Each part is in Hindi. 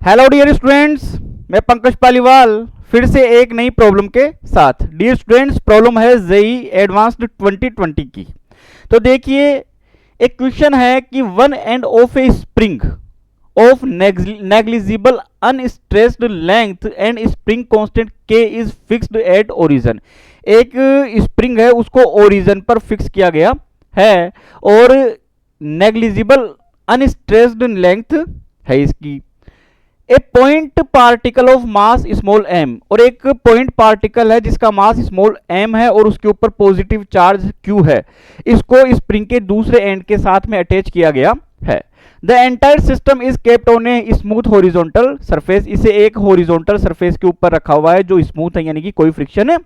हेलो डियर स्टूडेंट्स, मैं पंकज पालीवाल फिर से एक नई प्रॉब्लम के साथ। डियर स्टूडेंट्स, प्रॉब्लम है जेई एडवांस्ड 2020 की। तो देखिए, एक क्वेश्चन है कि one end of A spring of negligible unstressed length and spring constant के इज फिक्स्ड एट ओरिजिन। एक स्प्रिंग है, उसको ओरिजिन पर फिक्स किया गया है और नेग्लिजिबल अनस्ट्रेस्ड लेंथ है इसकी। A point particle of mass small m, और एक पॉइंट पार्टिकल है जिसका मास स्मॉल एम है और उसके ऊपर पॉजिटिव चार्ज क्यू है। इसको स्प्रिंग के दूसरे एंड के साथ में अटैच किया गया है। The entire system is kept on a smooth horizontal surface. इसे एक हॉरिजॉन्टल सरफेस के ऊपर रखा हुआ है जो स्मूथ है, यानी कि कोई फ्रिक्शन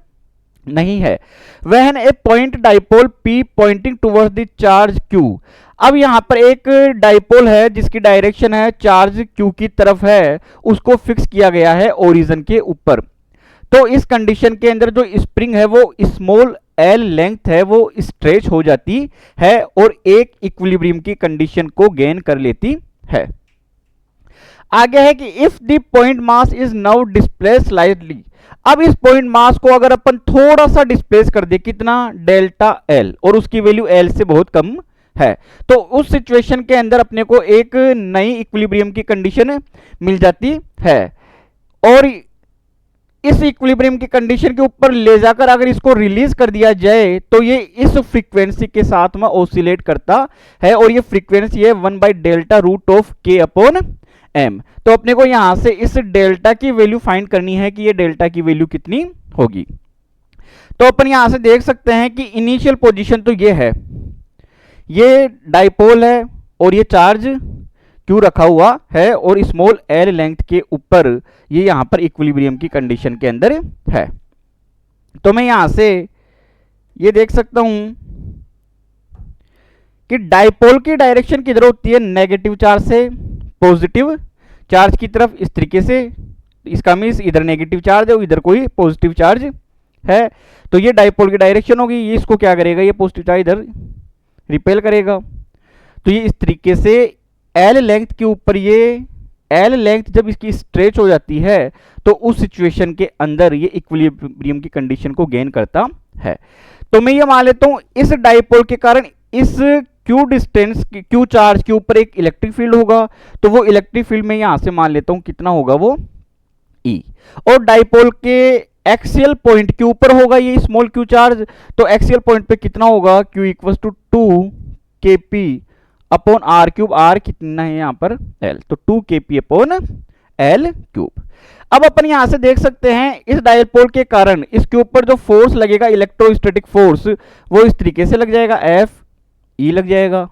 नहीं है। When a point dipole P pointing towards the charge Q। अब यहां पर एक डाइपोल है जिसकी डायरेक्शन है चार्ज Q की तरफ है, उसको फिक्स किया गया है ओरिजिन के ऊपर। तो इस कंडीशन के अंदर जो स्प्रिंग है वो स्मॉल एल लेंथ है वो स्ट्रेच हो जाती है और एक इक्विलिब्रियम की कंडीशन को गेन कर लेती है। आगे है कि if the point mass is now displace slightly. अब इस पॉइंट मास को अगर अपन थोड़ा सा डिस्प्लेस कर दे, कितना, डेल्टा एल, और उसकी वैल्यू एल से बहुत कम है, तो उस सिचुएशन के अंदर अपने को एक नई इक्विलिब्रियम की कंडीशन मिल जाती है। और इस इक्विलिब्रियम की कंडीशन के ऊपर ले जाकर अगर इसको रिलीज कर दिया जाए तो ये इस फ्रीक्वेंसी के साथ में ऑसिलेट करता है और ये फ्रीक्वेंसी है 1/√k/m। तो अपने को यहां से इस डेल्टा की वैल्यू फाइंड करनी है कि ये डेल्टा की वैल्यू कितनी होगी। तो अपन यहां से देख सकते हैं कि इनिशियल पोजीशन तो ये है, ये डाइपोल है और ये चार्ज क्यू रखा हुआ है और स्मॉल एल लेंथ के ऊपर ये यहां पर इक्विलिब्रियम की कंडीशन के अंदर है। तो मैं यहां से ये देख सकता हूं कि डाइपोल की डायरेक्शन किधर होती है, नेगेटिव चार्ज से पॉजिटिव चार्ज की तरफ, इस तरीके से। इसका मीन्स इधर नेगेटिव चार्ज है और इधर कोई पॉजिटिव चार्ज है, तो ये डाइपोल की डायरेक्शन होगी। ये इसको क्या करेगा, ये पॉजिटिव चार्ज इधर रिपेल करेगा। तो ये इस तरीके से एल लेंथ के ऊपर, ये एल लेंथ जब इसकी स्ट्रेच हो जाती है तो उस सिचुएशन के अंदर ये इक्विलिब्रियम की कंडीशन को गेन करता है। तो मैं ये मान लेता हूं इस डाइपोल के कारण इस क्यू डिस्टेंस, क्यू चार्ज के ऊपर एक इलेक्ट्रिक फील्ड होगा, तो वो इलेक्ट्रिक फील्ड में यहां से मान लेता हूं कितना होगा, वो ई। और डाइपोल के एक्सियल पॉइंट के ऊपर होगा ये स्मॉल क्यू चार्ज, तो एक्सियल पॉइंट पे कितना होगा, Q = 2kp/r³। r कितना है यहां पर, l, तो 2kp/l³। अब अपन यहां से देख सकते हैं इस डाइपोल के कारण इसके ऊपर जो फोर्स लगेगा, इलेक्ट्रोस्टैटिक फोर्स, वो इस तरीके से लग जाएगा, F E लग जाएगा।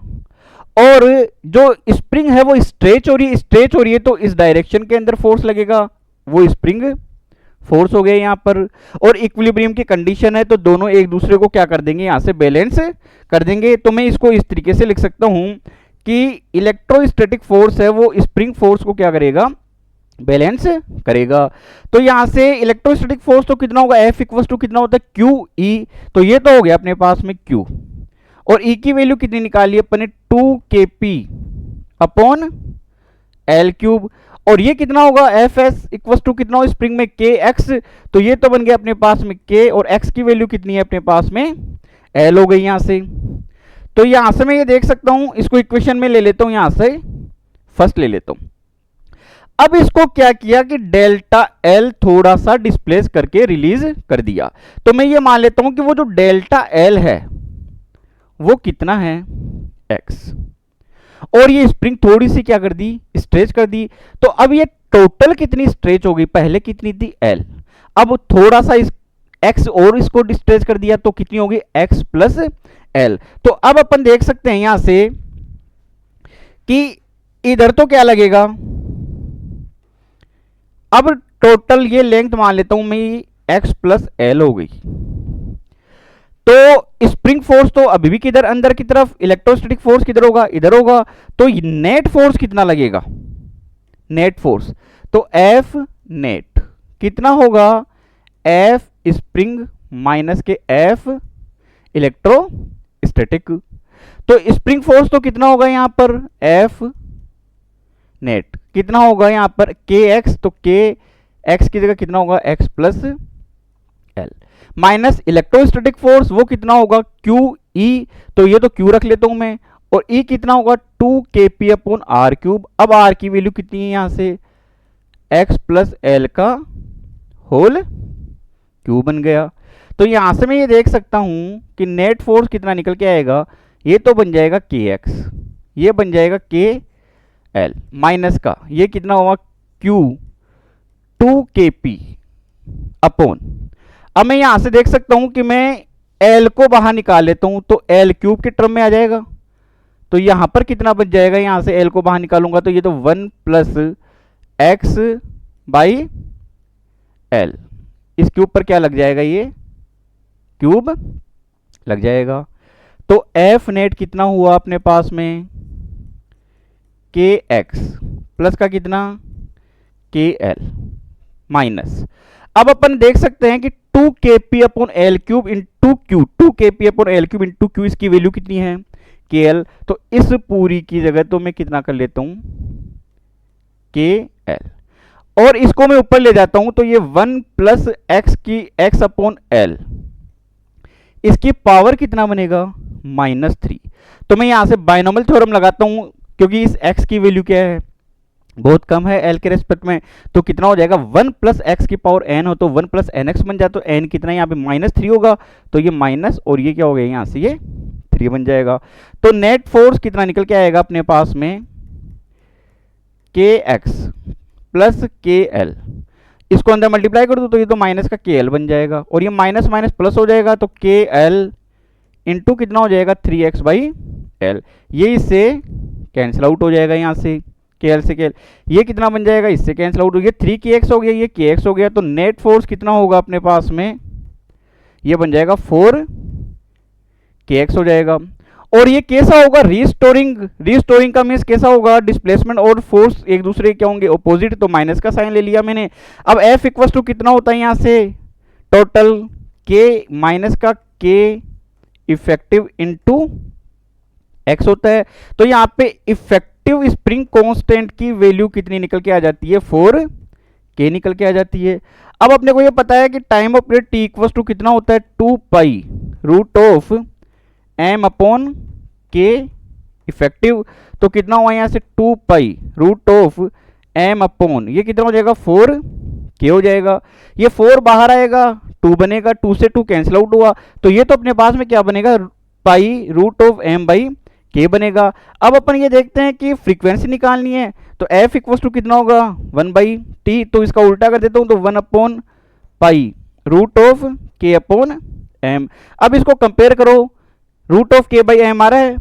और जो स्प्रिंग है वो स्ट्रेच हो रही है, तो इस डायरेक्शन के अंदर फोर्स लगेगा, वो स्प्रिंग फोर्स हो गया यहां पर। और इक्विलिब्रियम की कंडीशन है तो दोनों एक दूसरे को क्या कर देंगे, यहां से बैलेंस कर देंगे। तो मैं इसको इस तरीके से लिख सकता हूं कि इलेक्ट्रोस्टैटिक फोर्स है वो स्प्रिंग फोर्स को क्या करेगा, बैलेंस करेगा। तो यहां से इलेक्ट्रोस्टैटिक फोर्स तो कितना होगा, F = कितना होता है, QE। तो ये तो हो गया अपने पास में Q, और E की वैल्यू कितनी निकाली अपने, 2kp/l³। और ये कितना होगा, Fs = कितना होगा स्प्रिंग में, kx। तो ये तो बन गया अपने पास में k, और x की वैल्यू कितनी है अपने पास में, l हो गई यहां से। तो यहां से मैं ये देख सकता हूं, इसको इक्वेशन में ले लेता हूं, यहां से फर्स्ट ले लेता हूं। अब इसको क्या किया कि डेल्टा एल थोड़ा सा डिस्प्लेस करके रिलीज कर दिया। तो मैं ये मान लेता हूं कि वो जो डेल्टा एल है वो कितना है, x। और ये स्प्रिंग थोड़ी सी क्या कर दी, स्ट्रेच कर दी। तो अब ये टोटल कितनी स्ट्रेच हो गई, पहले कितनी थी, L। अब थोड़ा सा इस x और इसको स्ट्रेच कर दिया तो कितनी होगी, x + L। तो अब अपन देख सकते हैं यहां से कि इधर तो क्या लगेगा, अब टोटल ये लेंथ मान लेता हूं मैं, x + L हो गई। तो स्प्रिंग फोर्स तो अभी भी किधर, अंदर की तरफ, इलेक्ट्रोस्टैटिक फोर्स किधर होगा, इधर होगा। तो नेट फोर्स कितना लगेगा, नेट फोर्स, तो F नेट कितना होगा, F स्प्रिंग माइनस के F इलेक्ट्रोस्टैटिक। तो स्प्रिंग फोर्स तो कितना होगा यहां पर, F नेट कितना होगा यहाँ पर के एक्स, तो के एक्स की जगह कितना होगा x plus L, minus electrostatic force वो कितना होगा क्यू ई, तो ये तो क्यू रख लेता हूं मैं, और ई कितना होगा 2kp अपॉन आर क्यूब। अब आर की वैल्यू कितनी है यहां से एक्स प्लस एल का होल क्यूब बन गया। तो यहां से मैं ये देख सकता हूं कि नेट फोर्स कितना निकल के आएगा, ये तो बन जाएगा के एक्स, ये बन जाएगा के एल, माइनस का ये कितना होगा क्यू 2kp अपॉन, अब मैं यहां से देख सकता हूं कि मैं एल को बाहर निकाल लेता हूं तो एल क्यूब के टर्म में आ जाएगा। तो यहां पर कितना बच जाएगा, यहां से एल को बाहर निकालूंगा तो ये तो 1 प्लस एक्स बाई एल, इस क्यूब पर क्या लग जाएगा, ये क्यूब लग जाएगा। तो एफ नेट कितना हुआ अपने पास में के एक्स प्लस का कितना के एल माइनस, अब अपन देख सकते हैं कि 2kp upon L cube into Q, 2kp upon L cube into Q, इसकी वैल्यू कितनी है के एल, तो इस पूरी की जगह तो मैं कितना कर लेता हूं के एल, और इसको मैं ऊपर ले जाता हूं तो ये 1 प्लस एक्स की एक्स अपॉन एल, इसकी पावर कितना बनेगा -3। तो मैं यहां से बाइनोमियल थ्योरम लगाता हूं क्योंकि इस x की वैल्यू क्या है बहुत कम है l के रेस्पेक्ट में, तो कितना हो जाएगा 1 प्लस एक्स की पावर n हो तो 1 प्लस एन एक्स बन जाए, तो n कितना यहाँ पे -3 होगा, तो ये माइनस और ये क्या हो गया यहाँ से ये 3 बन जाएगा। तो नेट फोर्स कितना निकल के आएगा अपने पास में के एक्स प्लस के एल, इसको अंदर मल्टीप्लाई कर दो तो ये तो माइनस का के एल बन जाएगा, और ये माइनस माइनस प्लस हो जाएगा तो के एल इंटू कितना हो जाएगा 3x बाई एल, ये इससे कैंसिल आउट हो जाएगा यहाँ से के एल से के एल, ये कितना बन जाएगा इससे कैंसिल आउट हो गया 3kx हो गया, ये kx हो गया, तो नेट फोर्स कितना होगा अपने पास में ये बन जाएगा 4kx हो जाएगा। और ये कैसा होगा रीस्टोरिंग का मीन्स कैसा होगा, डिस्प्लेसमेंट और फोर्स एक दूसरे क्या होंगे ऑपोजिट, तो माइनस का साइन ले लिया मैंने। अब F इक्वल टू कितना होता है यहाँ से टोटल के माइनस का के इफेक्टिव इनटू एक्स होता है, तो यहाँ पे इफेक्टिव स्प्रिंग कांस्टेंट की वैल्यू कितनी निकल के आ जाती है 4k निकल के आ जाती है। अब अपने को ये पता है कि time of period t equal to कितना होता है 2 pi root of m upon k effective, तो कितना हुआ यहाँ से 2 pi root of m upon ये कितना हो जाएगा 4k हो जाएगा, ये 4 बाहर आएगा 2 बनेगा, 2 से 2 कैंसिल आउट हुआ, तो ये तो अपने पास में क्या बनेगा pi root of m by k बनेगा। अब अपन ये देखते हैं कि फ्रीक्वेंसी निकालनी है, तो f इक्वल टू कितना होगा 1 बाई टी, तो इसका उल्टा कर देता हूं तो 1 अपॉन पाई रूट ऑफ के अपॉन m। अब इसको कंपेयर करो, रूट ऑफ के बाई एम आ रहा है,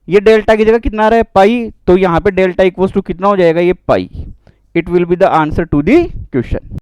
ये डेल्टा की जगह कितना आ रहा है पाई, तो यहाँ पे डेल्टा इक्वल टू कितना हो जाएगा ये pi. It will be the answer to the question.